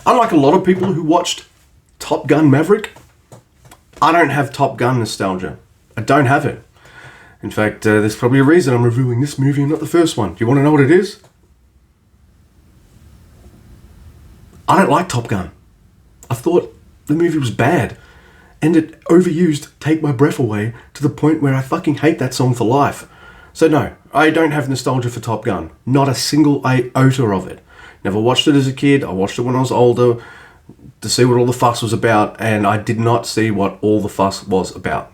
Unlike a lot of people who watched Top Gun Maverick, I don't have Top Gun nostalgia. I don't have it. In fact, there's probably a reason I'm reviewing this movie and not the first one. Do you want to know what it is? I don't like Top Gun. I thought the movie was bad. And it overused Take My Breath Away to the point where I fucking hate that song for life. So no, I don't have nostalgia for Top Gun. Not a single iota of it. Never watched it as a kid. I watched it when I was older to see what all the fuss was about, and I did not see what all the fuss was about.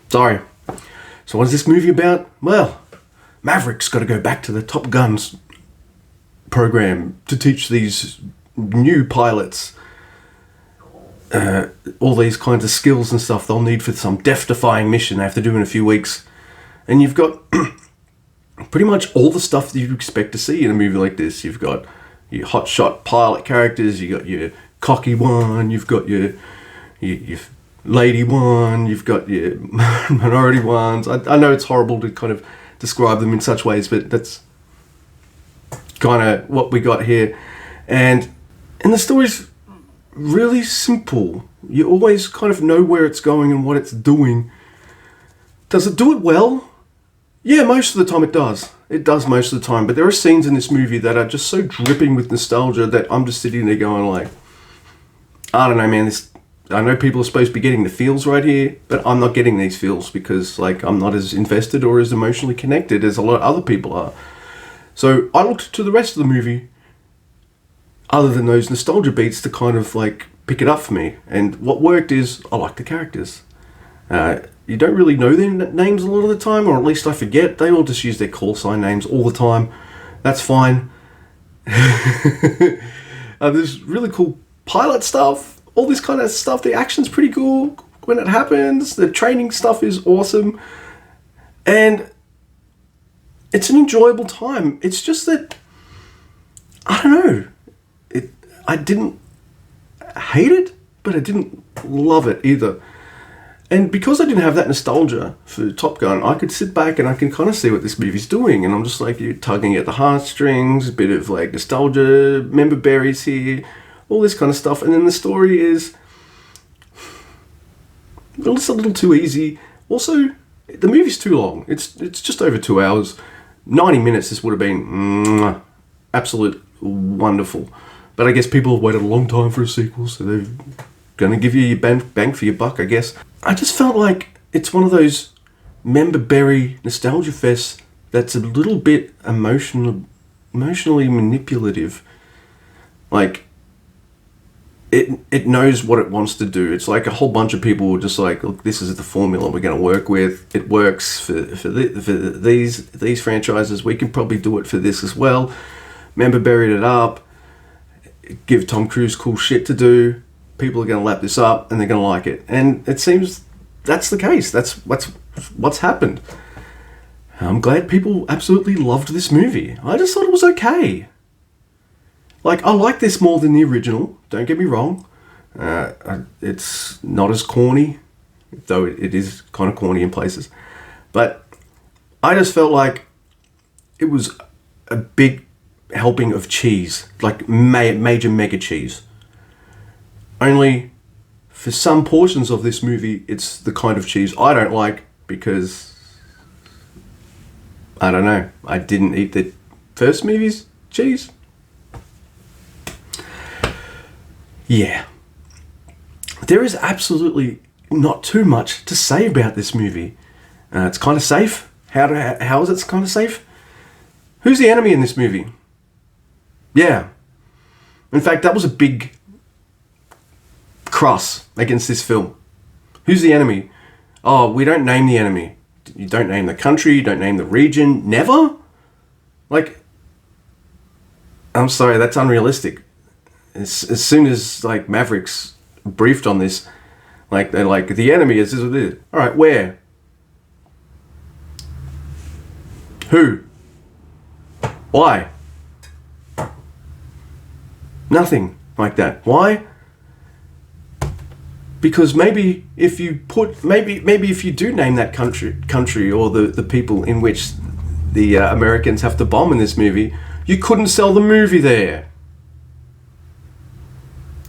Sorry. So what is this movie about? Well, Maverick's got to go back to the Top Gun's program to teach these new pilots all these kinds of skills and stuff they'll need for some death-defying mission they have to do in a few weeks. And you've got pretty much all the stuff that you expect to see in a movie like this. You've got your hotshot pilot characters, you've got your cocky one, you've got your lady one, you've got your minority ones. I know it's horrible to kind of describe them in such ways, but that's kind of what we got here. And the story's really simple. You always kind of know where it's going and what it's doing. Does it do it well? Yeah, most of the time it does. It does most of the time. But there are scenes in this movie that are just so dripping with nostalgia that I'm just sitting there going like, I don't know, man. I know people are supposed to be getting the feels right here, but I'm not getting these feels because like I'm not as invested or as emotionally connected as a lot of other people are. So I looked to the rest of the movie, other than those nostalgia beats, to kind of like pick it up for me. And what worked is I like the characters. You don't really know their names a lot of the time, or at least I forget. They all just use their call sign names all the time. That's fine. There's really cool pilot stuff, all this kind of stuff. The action's pretty cool when it happens. The training stuff is awesome. And it's an enjoyable time. It's just that, I don't know. I didn't hate it, but I didn't love it either. And because I didn't have that nostalgia for Top Gun, I could sit back and I can kind of see what this movie's doing. And I'm just like, you're tugging at the heartstrings, a bit of like nostalgia, member berries here, all this kind of stuff. And then the story is just a little too easy. Also, the movie's too long. It's just over 2 hours. 90 minutes, this would have been absolute wonderful. But I guess people have waited a long time for a sequel, so they're going to give you your bang for your buck, I guess. I just felt like it's one of those member berry nostalgia fests that's a little bit emotionally manipulative. Like, it knows what it wants to do. It's like a whole bunch of people were just like, look, this is the formula we're going to work with. It works for these franchises. We can probably do it for this as well. Member buried it up. Give Tom Cruise cool shit to do. People are going to lap this up and they're going to like it. And it seems that's the case. That's what's happened. I'm glad people absolutely loved this movie. I just thought it was okay. Like, I like this more than the original. Don't get me wrong. It's not as corny, though it is kind of corny in places. But I just felt like it was a big helping of cheese, like major mega cheese. Only for some portions of this movie, it's the kind of cheese I don't like because, I don't know, I didn't eat the first movie's cheese. Yeah. There is absolutely not too much to say about this movie. It's kind of safe. How is it kind of safe? Who's the enemy in this movie? Yeah. In fact, that was a big cross against this film. Who's the enemy? Oh, we don't name the enemy. You don't name the country, you don't name the region. Never? Like, I'm sorry, that's unrealistic. As soon as, like, Maverick's briefed on this, like, they're like, the enemy is this or this. Alright, where? Who? Why? Nothing like that. Why? Because maybe if you do name that country or the people in which the Americans have to bomb in this movie, you couldn't sell the movie there.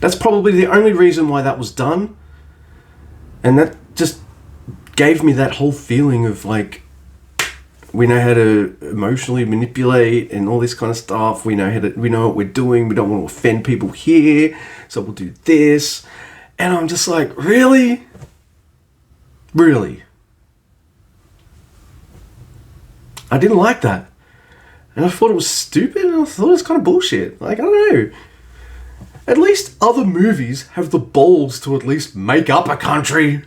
That's probably the only reason why that was done. And that just gave me that whole feeling of like, we know how to emotionally manipulate and all this kind of stuff. We know what we're doing. We don't want to offend people here, so we'll do this. And I'm just like, really? Really? I didn't like that. And I thought it was stupid, and I thought it was kind of bullshit. Like, I don't know. At least other movies have the balls to at least make up a country.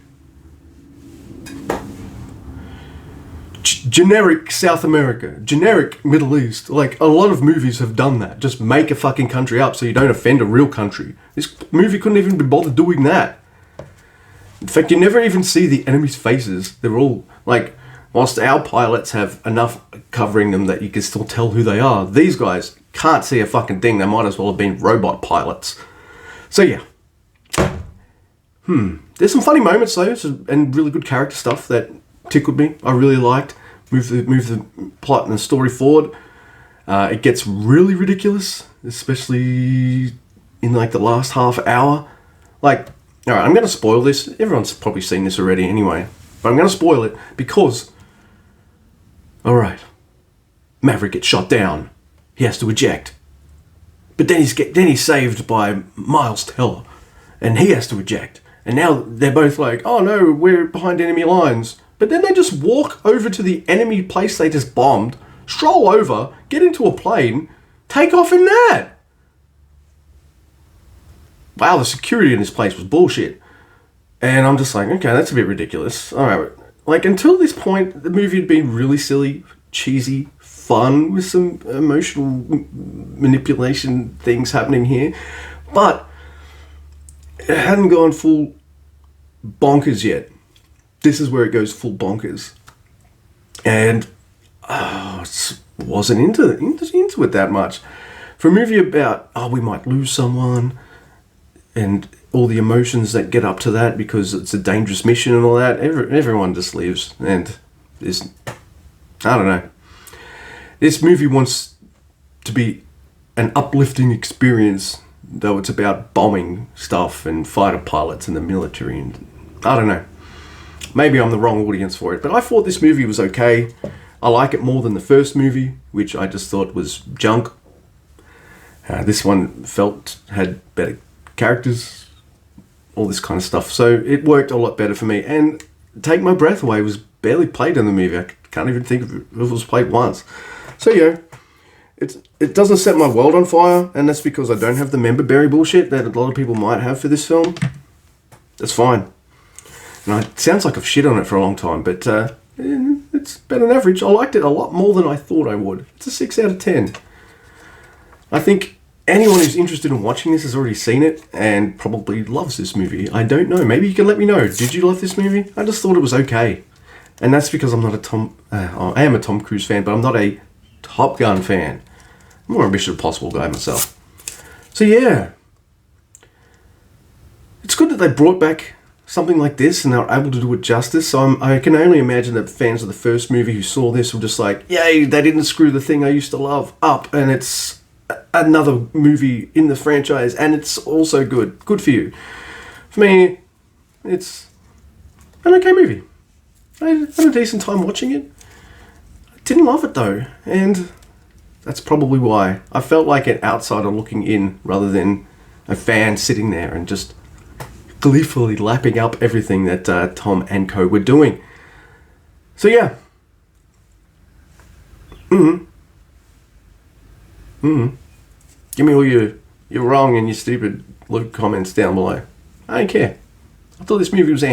Generic South America, generic Middle East. Like, a lot of movies have done that. Just make a fucking country up so you don't offend a real country. This movie couldn't even be bothered doing that. In fact, you never even see the enemy's faces. They're all, like, whilst our pilots have enough covering them that you can still tell who they are, these guys can't see a fucking thing. They might as well have been robot pilots. So, yeah. There's some funny moments, though, and really good character stuff that tickled me. I really liked. Move the plot and the story forward. It gets really ridiculous, especially in like the last half hour. Like, all right, I'm going to spoil this. Everyone's probably seen this already anyway, but I'm going to spoil it because, all right, Maverick gets shot down. He has to eject, but then he's saved by Miles Teller, and he has to eject. And now they're both like, oh no, we're behind enemy lines. But then they just walk over to the enemy place they just bombed, stroll over, get into a plane, take off in that. Wow, the security in this place was bullshit. And I'm just like, okay, that's a bit ridiculous. All right. Like, until this point, the movie had been really silly, cheesy, fun, with some emotional manipulation things happening here. But it hadn't gone full bonkers yet. This is where it goes full bonkers. And wasn't into it that much. For a movie about, we might lose someone, and all the emotions that get up to that because it's a dangerous mission and all that, everyone just leaves. And I don't know. This movie wants to be an uplifting experience, though it's about bombing stuff and fighter pilots and the military. And I don't know. Maybe I'm the wrong audience for it, but I thought this movie was okay. I like it more than the first movie, which I just thought was junk. This one had better characters, all this kind of stuff. So it worked a lot better for me. And Take My Breath Away was barely played in the movie. I can't even think if it was played once. So yeah, it doesn't set my world on fire, and that's because I don't have the member berry bullshit that a lot of people might have for this film. That's fine. And it sounds like I've shit on it for a long time, but it's better than average. I liked it a lot more than I thought I would. It's a 6 out of 10. I think anyone who's interested in watching this has already seen it and probably loves this movie. I don't know. Maybe you can let me know. Did you love this movie? I just thought it was okay. And that's because I'm not I am a Tom Cruise fan, but I'm not a Top Gun fan. I'm more a Mission Impossible guy myself. So yeah. It's good that they brought back something like this and they were able to do it justice. So I can only imagine that fans of the first movie who saw this were just like, yay, they didn't screw the thing I used to love up, and it's another movie in the franchise, and it's also good. Good for you. For me, it's an okay movie. I had a decent time watching it. I didn't love it though, and that's probably why. I felt like an outsider looking in rather than a fan sitting there and just gleefully lapping up everything that Tom and co were doing. So yeah. Give me all your wrong and your stupid comments down below. I don't care. I thought this movie was